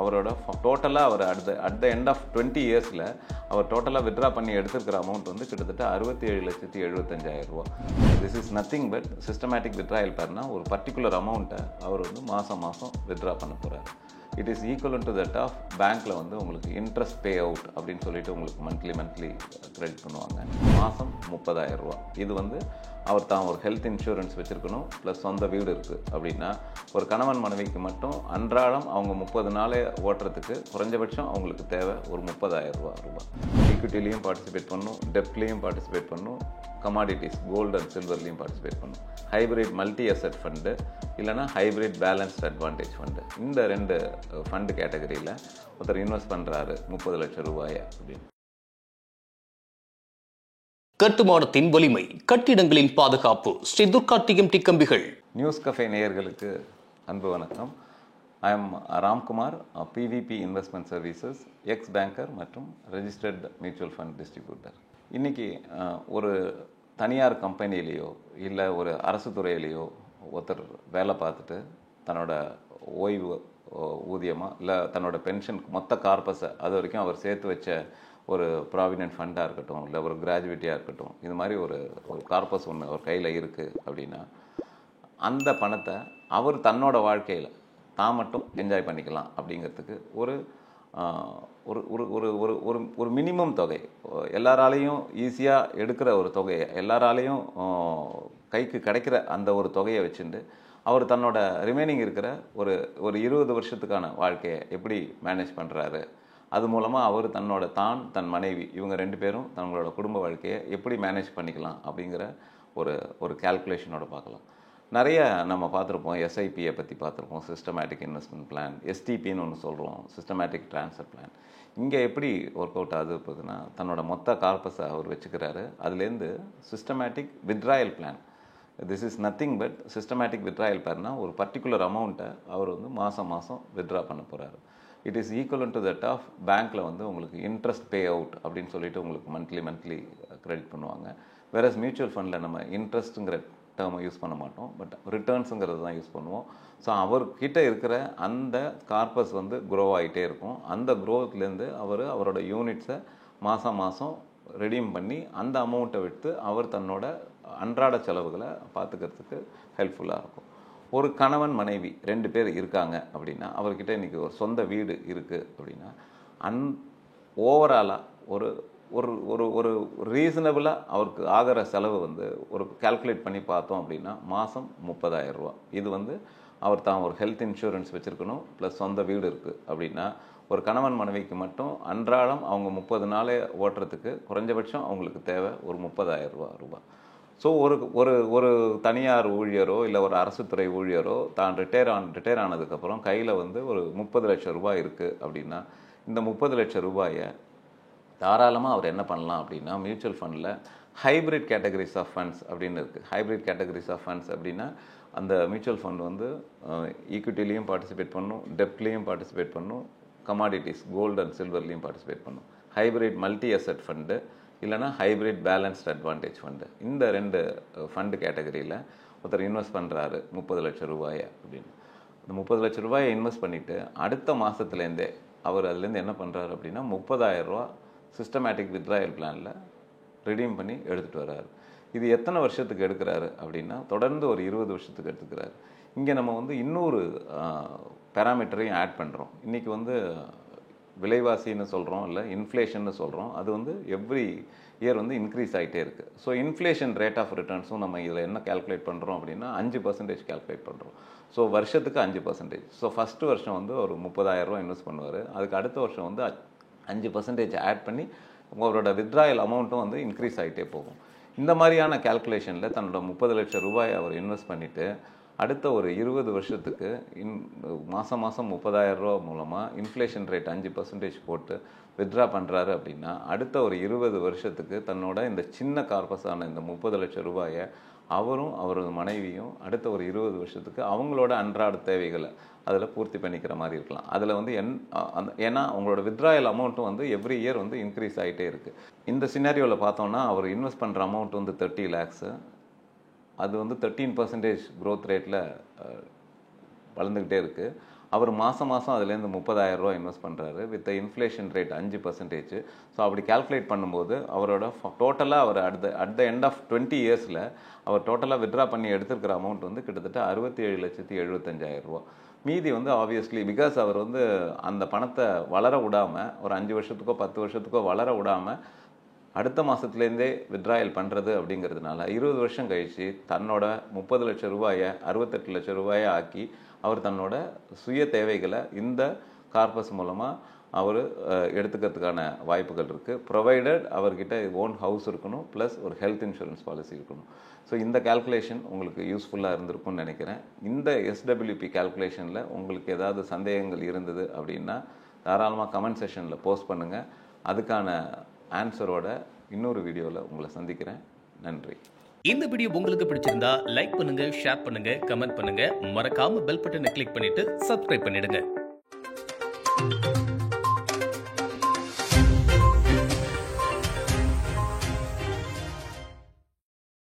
அவரோட டோட்டலாக அவர் at the end of 20 இயர்ஸில் அவர் டோட்டலாக வித்ட்ரா பண்ணி எடுத்துருக்கிற அமௌண்ட் வந்து கிட்டத்தட்ட 67,75,000 ரூபா. This is nothing but systematic withdrawal பேர்னா ஒரு பர்டிகுலர் அமௌண்ட்டை அவர் வந்து மாதம் வித்ட்ரா பண்ண போகிறார். It is equal to that of பேங்க்கில் வந்து உங்களுக்கு இன்ட்ரெஸ்ட் பே அவுட் அப்படின்னு சொல்லிட்டு உங்களுக்கு மந்த்லி கிரெடிட் பண்ணுவாங்க. மாதம் 30,000 ரூபா. இது வந்து அவர் தான் ஒரு ஹெல்த் இன்சூரன்ஸ் வச்சுருக்கணும், ப்ளஸ் சொந்த வீடு இருக்குது அப்படின்னா ஒரு கணவன் மனைவிக்கு மட்டும் அன்றாடம் அவங்க 30 நாளே ஓட்டுறதுக்கு குறைஞ்சபட்சம் அவங்களுக்கு தேவை ஒரு 30,000 ரூபா. ஈக்விட்டிலையும் பார்ட்டிசிபேட் பண்ணணும், டெப்ட்லேயும் பார்ட்டிசிபேட் பண்ணணும், கமாடிட்டிஸ் கோல்டு அண்ட் சில்வர்லேயும் பார்ட்டிசிபேட் பண்ணணும். ஹைப்ரிட் மல்டி அசெட் ஃபண்டு இல்லைனா ஹைப்ரிட் பேலன்ஸ்ட் அட்வான்டேஜ் ஃபண்டு, இந்த 2 ஃபண்டு கேட்டகரியில் ஒருத்தர் இன்வெஸ்ட் பண்ணுறாரு 30 லட்சம் ரூபாயை அப்படின்னு. கட்டுமானத்தின் வலிமை, கட்டிடங்களின் பாதுகாப்பு, ஸ்ரீ துர்கா டிஎம்டி கம்பிகள். நியூஸ் கஃபே நேயர்களுக்கு அன்பு வணக்கம். I am Ramkumar, PVP investment services, X banker மற்றும் ரெஜிஸ்டர்ட் மியூச்சுவல் ஃபண்ட் டிஸ்ட்ரிபியூட்டர். இன்றைக்கி ஒரு தனியார் கம்பெனிலேயோ இல்லை ஒரு அரசு துறையிலேயோ ஒருத்தர் வேலை பார்த்துட்டு தன்னோட ஓய்வு ஊதியமாக இல்லை தன்னோட பென்ஷன் மொத்த கார்பஸை அது வரைக்கும் அவர் சேர்த்து வச்ச ஒரு ப்ராவிடென்ட் ஃபண்டாக இருக்கட்டும் இல்லை ஒரு கிராஜுவிட்டியாக இருக்கட்டும், இது மாதிரி ஒரு கார்பஸ் ஒன்று அவர் கையில் இருக்குது அப்படின்னா அந்த பணத்தை அவர் தன்னோட வாழ்க்கையில் தான் மட்டும் என்ஜாய் பண்ணிக்கலாம் அப்படிங்கிறதுக்கு ஒரு ஒரு ஒரு ஒரு ஒரு ஒரு மினிமம் தொகை, எல்லாராலையும் ஈஸியாக எடுக்கிற ஒரு தொகையை, எல்லாராலையும் கைக்கு கிடைக்கிற அந்த ஒரு தொகையை வச்சுட்டு அவர் தன்னோட ரிமைனிங் இருக்கிற ஒரு 20 வருஷத்துக்கான வாழ்க்கையை எப்படி மேனேஜ் பண்ணுறாரு, அது மூலமாக அவர் தன் மனைவி இவங்க 2 பேரும் தங்களோட குடும்ப வாழ்க்கையை எப்படி மேனேஜ் பண்ணிக்கலாம் அப்படிங்கிற ஒரு கால்குலேஷனோட பார்க்கலாம். நிறைய நம்ம பார்த்துருப்போம், எஸ்ஐபியை பற்றி பார்த்துருப்போம், சிஸ்டமேட்டிக் இன்வெஸ்ட்மெண்ட் பிளான், எஸ்டிபின்னு ஒன்று சொல்கிறோம், சிஸ்டமேட்டிக் ட்ரான்ஸ்ஃபர் பிளான். இங்கே எப்படி ஒர்க் அவுட் ஆகுது போகுதுன்னா தன்னோட மொத்த கார்பஸை அவர் வச்சுக்கிறாரு, அதுலேருந்து systematic withdrawal plan. This is nothing but systematic withdrawal பிளான்னா ஒரு பர்டிகுலர் அமௌண்ட்டை அவர் வந்து மாதம் வித்ட்ரா பண்ண போகிறாரு. It is equal to that of பேங்க்கில் வந்து உங்களுக்கு இன்ட்ரெஸ்ட் பே அவுட் அப்படின்னு சொல்லிட்டு உங்களுக்கு மந்த்லி கிரெடிட் பண்ணுவாங்க. வேறஸ் மியூச்சுவல் ஃபண்டில் நம்ம இன்ட்ரெஸ்ட்டுங்கிற டேர்மை யூஸ் பண்ண மாட்டோம், பட் ரிட்டர்ன்ஸுங்கிறது தான் யூஸ் பண்ணுவோம். ஸோ அவர்கிட்ட இருக்கிற அந்த கார்பஸ் வந்து க்ரோ ஆகிட்டே இருக்கும். அந்த க்ரோத்லேருந்து அவரோட யூனிட்ஸை மாதம் ரெடீம் பண்ணி அந்த அமௌண்ட்டை விட்டு அவர் தன்னோட அன்றாட செலவுகளை பார்த்துக்கிறதுக்கு ஹெல்ப்ஃபுல்லாக இருக்கும். ஒரு கணவன் மனைவி 2 பேர் இருக்காங்க அப்படின்னா அவர்கிட்ட இன்றைக்கி ஒரு சொந்த வீடு இருக்குது அப்படின்னா ஓவராலாக ஒரு ஒரு ஒரு ஒரு ரீசனபிளாக அவருக்கு ஆகிற செலவு வந்து ஒரு கால்குலேட் பண்ணி பார்த்தோம் அப்படின்னா மாதம் 30,000 ரூபா. இது வந்து அவர் தான் ஒரு ஹெல்த் இன்சூரன்ஸ் வச்சுருக்கணும், ப்ளஸ் சொந்த வீடு இருக்குது அப்படின்னா ஒரு கணவன் மனைவிக்கு மட்டும் அன்றாடம் அவங்க 30 நாளே ஓட்டுறதுக்கு குறைஞ்சபட்சம் அவங்களுக்கு தேவை ஒரு 30,000 ரூபா. ஸோ ஒரு தனியார் ஊழியரோ இல்லை ஒரு அரசு துறை ஊழியரோ தான் ரிட்டையர் ஆனதுக்கப்புறம் கையில் வந்து ஒரு 30 லட்சம் ரூபாய் இருக்குது அப்படின்னா இந்த 30 லட்சம் ரூபாயை தாராளமாக அவர் என்ன பண்ணலாம் அப்படின்னா மியூச்சுவல் ஃபண்டில் ஹைப்ரிட் கேட்டகரிஸ் ஆஃப் ஃபண்ட்ஸ் அப்படின்னு இருக்குது. ஹைப்ரிட் கேட்டகரிஸ் ஆஃப் ஃபண்ட்ஸ் அப்படின்னா அந்த மியூச்சுவல் ஃபண்ட் வந்து ஈக்விட்டிலையும் பார்ட்டிசிபேட் பண்ணணும், டெப்ட்லேயும் பார்ட்டிசிபேட் பண்ணணும், கமாடிட்டிஸ் கோல்டு அண்ட் சில்வர்லேயும் பார்ட்டிசிபேட் பண்ணணும். ஹைப்ரிட் மல்டி அசெட் ஃபண்டு இல்லைனா ஹைப்ரிட் பேலன்ஸ்ட் அட்வான்டேஜ் ஃபண்டு, இந்த 2 ஃபண்டு கேட்டகரியில் ஒருத்தர் இன்வெஸ்ட் பண்ணுறாரு 30 லட்சம் ரூபாயை அப்படின்னு. அந்த 30 லட்சம் ரூபாயை இன்வெஸ்ட் பண்ணிவிட்டு அடுத்த மாதத்துலேருந்தே அவர் அதுலேருந்து என்ன பண்ணுறாரு அப்படின்னா 30,000 ரூபா சிஸ்டமேட்டிக் வித்ட்ராயல் பிளானில் ரிடீம் பண்ணி எடுத்துகிட்டு வர்றாரு. இது எத்தனை வருஷத்துக்கு எடுக்கிறாரு அப்படின்னா தொடர்ந்து ஒரு 20 வருஷத்துக்கு எடுத்துக்கிறாரு. இங்கே நம்ம வந்து இன்னொரு பேராமீட்டரையும் ஆட் பண்ணுறோம். இன்றைக்கி வந்து விலைவாசின்னு சொல்கிறோம் இல்லை இன்ஃப்ளேஷன்னு சொல்கிறோம், அது வந்து எவ்ரி இயர் வந்து இன்க்ரீஸ் ஆகிட்டே இருக்குது. ஸோ இன்ஃப்ளேஷன் ரேட் ஆஃப் ரிட்டர்ன்ஸும் நம்ம இதில் என்ன கால்குலேட் பண்ணுறோம் அப்படின்னா 5% கால்குலேட் பண்ணுறோம். ஸோ வருஷத்துக்கு 5%. ஸோ ஃபஸ்ட்டு வருஷம் வந்து ஒரு 30,000 ரூபா இன்வெஸ்ட் பண்ணுவார், அதுக்கு அடுத்த வருஷம் வந்து 5% ஆட் பண்ணி உங்களோட வித்ட்ராயல் அமௌண்ட்டும் வந்து இன்க்ரீஸ் ஆகிட்டே போகும். இந்த மாதிரியான கால்குலேஷனில் தன்னோட 30 லட்சம் ரூபாய் அவர் இன்வெஸ்ட் பண்ணிவிட்டு அடுத்த ஒரு 20 வருஷத்துக்கு மாதம் 30,000 ரூபா மூலமாக இன்ஃப்ளேஷன் ரேட் 5% போட்டு வித்ட்ரா பண்ணுறாரு அப்படின்னா அடுத்த ஒரு 20 வருஷத்துக்கு தன்னோட இந்த சின்ன கார்பஸான இந்த 30 லட்சம் ரூபாயை அவரும் அவரது மனைவியும் அடுத்த ஒரு 20 வருஷத்துக்கு அவங்களோட அன்றாட தேவைகளை அதில் பூர்த்தி பண்ணிக்கிற மாதிரி இருக்கலாம். அதில் வந்து ஏன்னா அவங்களோட வித்ட்ராயல் அமௌண்ட்டும் வந்து எவ்ரி இயர் வந்து இன்க்ரீஸ் ஆகிட்டே இருக்குது. இந்த சினாரியோவில் பார்த்தோம்னா அவர் இன்வெஸ்ட் பண்ணுற அமௌண்ட் வந்து 30 lakhs, அது வந்து 13% க்ரோத் ரேட்டில் வளர்ந்துக்கிட்டே இருக்குது. அவர் மாதம் அதுலேருந்து 30,000 ரூபா இன்வெஸ்ட் பண்ணுறாரு வித் இன்ஃப்ளேஷன் ரேட் 5%. ஸோ அப்படி கால்குலேட் பண்ணும்போது அவரோட டோட்டலாக அவர் அட் த எண்ட் ஆஃப் 20 இயர்ஸில் அவர் டோட்டலாக வித்ட்ரா பண்ணி எடுத்துருக்கிற அமௌண்ட் வந்து கிட்டத்தட்ட 67,75,000 ரூபா. மீதி வந்து ஆப்வியஸ்லி பிகாஸ் அவர் வந்து அந்த பணத்தை வளர விடாமல் ஒரு 5 வருஷத்துக்கோ 10 வருஷத்துக்கோ வளர விடாமல் அடுத்த மாதத்துலேருந்தே வித்ட்ராயல் பண்ணுறது அப்படிங்கிறதுனால 20 வருஷம் கழித்து தன்னோட 30 லட்சம் ரூபாயை 68 லட்சம் ரூபாயை ஆக்கி அவர் தன்னோட சுய தேவைகளை இந்த கார்பஸ் மூலமாக அவர் எடுத்துக்கிறதுக்கான வாய்ப்புகள் இருக்குது. ப்ரொவைடட் அவர்கிட்ட ஓன் ஹவுஸ் இருக்கணும், ப்ளஸ் ஒரு ஹெல்த் இன்சூரன்ஸ் பாலிசி இருக்கணும். ஸோ இந்த கால்குலேஷன் உங்களுக்கு யூஸ்ஃபுல்லாக இருந்திருக்கும்னு நினைக்கிறேன். இந்த எஸ்டபிள்யூபி கால்குலேஷனில் உங்களுக்கு ஏதாவது சந்தேகங்கள் இருந்தது அப்படின்னா தாராளமாக கமெண்ட் செஷனில் போஸ்ட் பண்ணுங்கள். அதுக்கான ஆன்சரோட இன்னொரு வீடியோவில் உங்களை சந்திக்கிறேன். நன்றி. இந்த வீடியோ உங்களுக்கு பிடிச்சிருந்தா லைக் பண்ணுங்க, ஷேர் பண்ணுங்க, கமெண்ட் பண்ணுங்க. மறக்காம பெல் பட்டனை கிளிக் பண்ணிட்டு சப்ஸ்கிரைப் பண்ணிடுங்க.